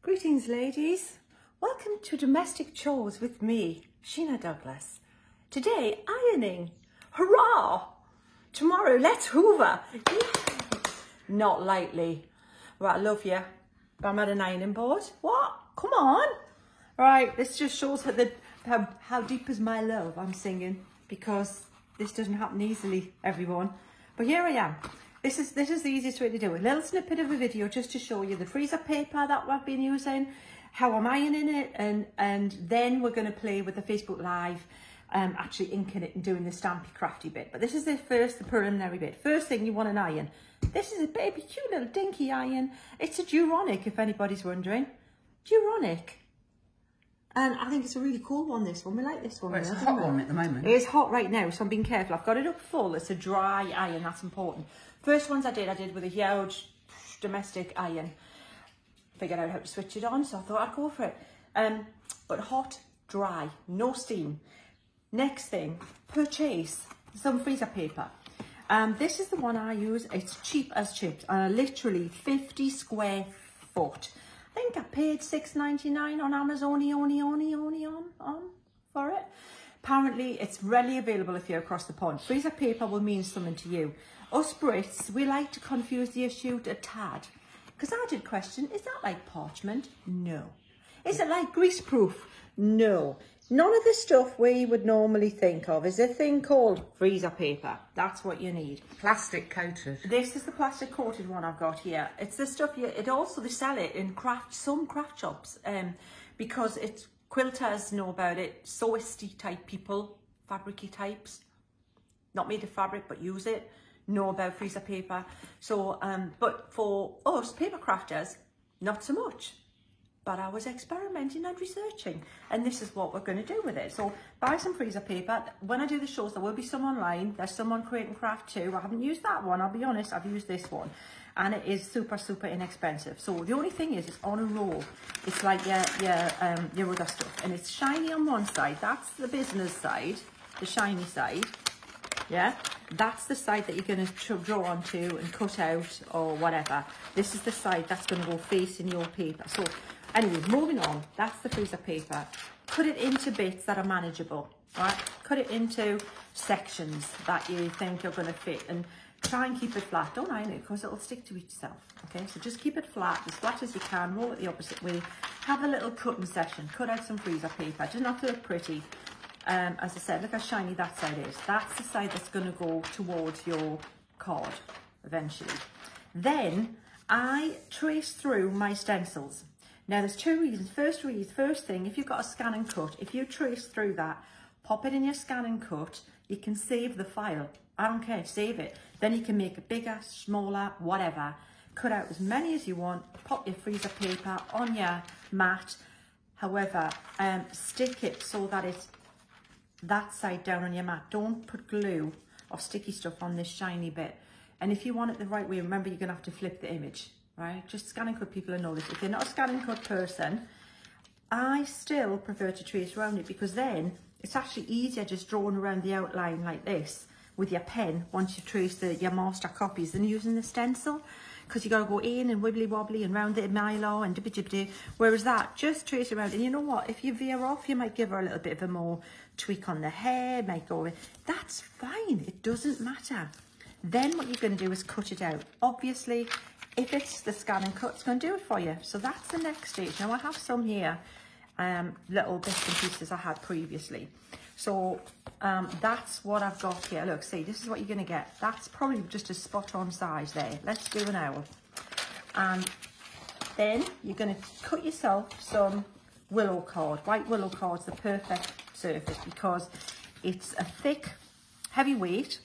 Greetings, ladies. Welcome to Domestic Chores with me, Sheena Douglas. Today, ironing. Hurrah! Tomorrow, let's hoover. Yes. Not lightly. Right, I love you. I'm at an ironing board. What? Come on. Right, this just shows how deep is my love I'm singing, because this doesn't happen easily, everyone. But here I am. This is the easiest way to do it. A little snippet of a video just to show you the freezer paper that I've been using, how I'm ironing it, and then we're going to play with the Facebook Live, actually inking it and doing the stampy crafty bit. But this is the preliminary bit. First thing, you want an iron. This is a baby cute little dinky iron. It's a Duronic, if anybody's wondering. Duronic. And I think it's a really cool one, this one. We like this one. Well, it's a hot one at the moment. It is hot right now, so I'm being careful. I've got it up full. It's a dry iron, that's important. First ones I did with a huge domestic iron. Figured out how to switch it on, so I thought I'd go for it. But hot, dry, no steam. Next thing, purchase some freezer paper. This is the one I use. It's cheap as chips. Literally 50 square foot. I think I paid $6.99 on Amazon on for it. Apparently, it's readily available if you're across the pond. Freezer paper will mean something to you. Us Brits, we like to confuse the issue a tad. Because I did question, is that like parchment? No. Is it like greaseproof? No. None of the stuff we would normally think of is a thing called freezer paper. That's what you need. Plastic coated. This is the plastic coated one I've got here. It's the stuff they sell it in some craft shops, because it's quilters know about it, sewisty type people, fabricy types, not made of fabric but use it, know about freezer paper. So, but for us paper crafters, not so much. But I was experimenting and researching, and this is what we're going to do with it. So buy some freezer paper. When I do the shows, there will be some online. There's some on Create and Craft too. I haven't used that one, I'll be honest. I've used this one, and it is super, super inexpensive. So the only thing is, it's on a roll. It's like your other stuff, and it's shiny on one side. That's the business side, the shiny side. Yeah, that's the side that you're going to draw onto and cut out or whatever. This is the side that's going to go facing your paper. So anyway, moving on, that's the freezer paper. Cut it into bits that are manageable, right? Cut it into sections that you think you're going to fit, and try and keep it flat. Don't iron it because it'll stick to itself, okay? So just keep it flat as you can. Roll it the opposite way. Have a little cutting session. Cut out some freezer paper. It doesn't have to look pretty. As I said, look how shiny that side is. That's the side that's going to go towards your card eventually. Then I trace through my stencils. Now there's two reasons. First thing, if you've got a scan and cut, if you trace through that, pop it in your scan and cut, you can save the file. I don't care, save it. Then you can make it bigger, smaller, whatever. Cut out as many as you want, pop your freezer paper on your mat. However, stick it so that it's that side down on your mat. Don't put glue or sticky stuff on this shiny bit. And if you want it the right way, remember you're going to have to flip the image, right? Just scan and cut, people know this. If you're not a scan and cut person, I still prefer to trace around it, because then it's actually easier just drawing around the outline like this with your pen once you trace your master copies than using the stencil, because you got to go in and wibbly wobbly and round it mylar and dibby. Whereas that, just trace around. And you know what, if you veer off, you might give her a little bit of a more tweak on the hair, might go in. That's fine, it doesn't matter. Then what you're going to do is cut it out. Obviously, if it's the scan and cut, it's going to do it for you. So that's the next stage. Now I have some here, little bits and pieces I had previously. So that's what I've got here. Look, see, this is what you're going to get. That's probably just a spot on size there. Let's do an owl. And then you're going to cut yourself some willow cord. White willow card's the perfect surface, because it's a thick, heavy weight,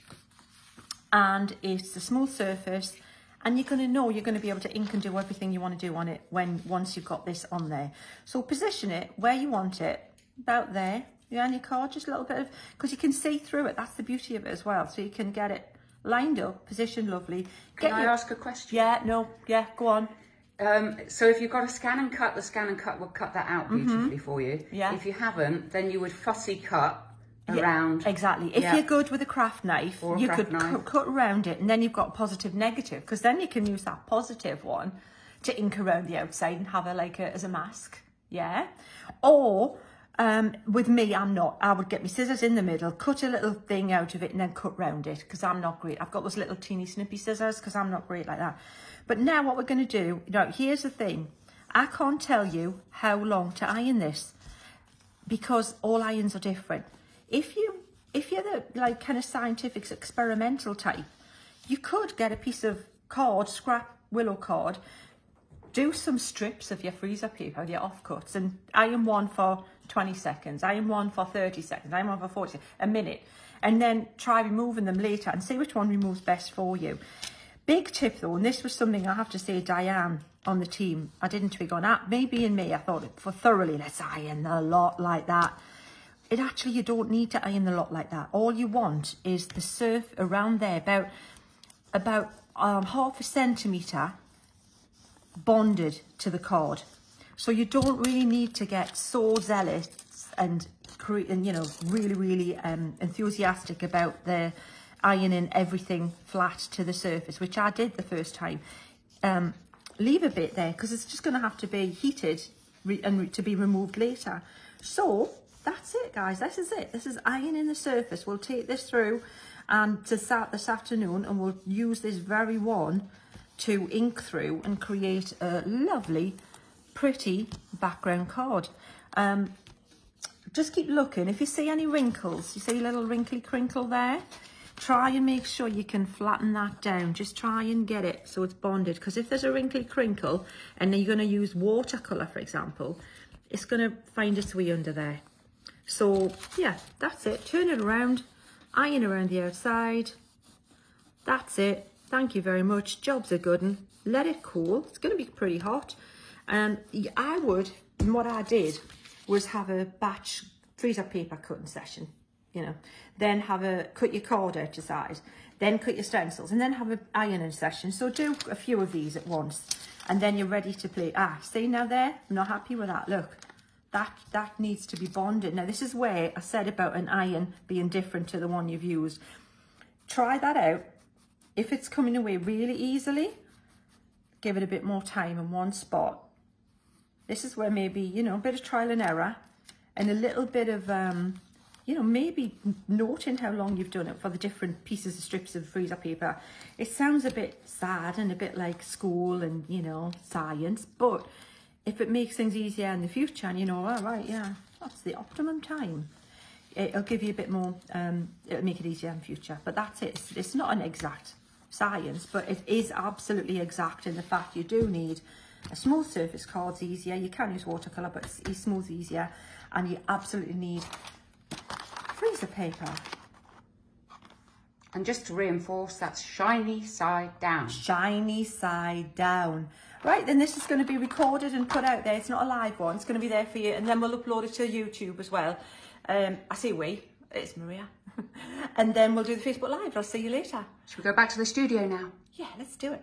and it's a smooth surface, and you're going to know you're going to be able to ink and do everything you want to do on it once you've got this on there. So position it where you want it, about there. Yeah, on your card, just a little bit of, because you can see through it. That's the beauty of it as well. So you can get it lined up, positioned lovely. Can I ask a question? Yeah, no, yeah, go on. So if you've got a scan and cut, the scan and cut will cut that out beautifully for you. Yeah. If you haven't, then you would fussy cut around. Yeah, exactly. If you're good with a craft knife, you could cut around it, and then you've got positive, negative, because then you can use that positive one to ink around the outside and have it like as a mask, yeah? Or with me, I'm not. I would get my scissors in the middle, cut a little thing out of it and then cut round it because I'm not great. I've got those little teeny snippy scissors because I'm not great like that. But now what we're going to do, now here's the thing. I can't tell you how long to iron this because all irons are different. If you're the like kind of scientific experimental type, you could get a piece of cord, scrap willow cord, do some strips of your freezer paper, your offcuts, and iron one for 20 seconds, iron one for 30 seconds, iron one for 40 seconds, a minute, and then try removing them later and see which one removes best for you. Big tip though, and this was something I have to say, Diane on the team, I didn't twig on that. Maybe in me, I thought for thoroughly, let's iron a lot like that. It actually, you don't need to iron a lot like that. All you want is the surf around there, about half a centimetre bonded to the cord. So you don't really need to get so zealous and you know, really enthusiastic about the ironing everything flat to the surface, which I did the first time. Leave a bit there because it's just going to have to be heated and to be removed later. So that's it, guys. This is it. This is ironing the surface. We'll take this through and to start this afternoon, and we'll use this very one to ink through and create a lovely, pretty background card. Just keep looking. If you see any wrinkles, you see a little wrinkly crinkle there, try and make sure you can flatten that down. Just try and get it so it's bonded, because if there's a wrinkly crinkle and then you're going to use watercolour, for example, it's going to find its way under there. So yeah, that's it. Turn it around, iron around the outside. That's it. Thank you very much. Job's a good one. Let it cool. It's going to be pretty hot. I would, and what I did was have a batch freezer paper cutting session, you know, then cut your cord out to size, then cut your stencils, and then have an ironing session. So do a few of these at once, and then you're ready to play. See now there, I'm not happy with that. Look, that needs to be bonded. Now this is where I said about an iron being different to the one you've used. Try that out. If it's coming away really easily, give it a bit more time in one spot. This is where maybe, you know, a bit of trial and error and a little bit of, you know, maybe noting how long you've done it for the different pieces of strips of freezer paper. It sounds a bit sad and a bit like school and, you know, science, but if it makes things easier in the future and you know, all right, yeah, that's the optimum time, it'll give you a bit more, it'll make it easier in future. But that's it. It's not an exact science, but it is absolutely exact in the fact you do need a smooth surface. Card's easier. You can use watercolour, but it's smooth easier. And you absolutely need freezer paper. And just to reinforce, that's shiny side down. Shiny side down. Right, then this is going to be recorded and put out there. It's not a live one. It's going to be there for you. And then we'll upload it to YouTube as well. I say we. It's Maria. And then we'll do the Facebook Live. I'll see you later. Should we go back to the studio now? Yeah, let's do it.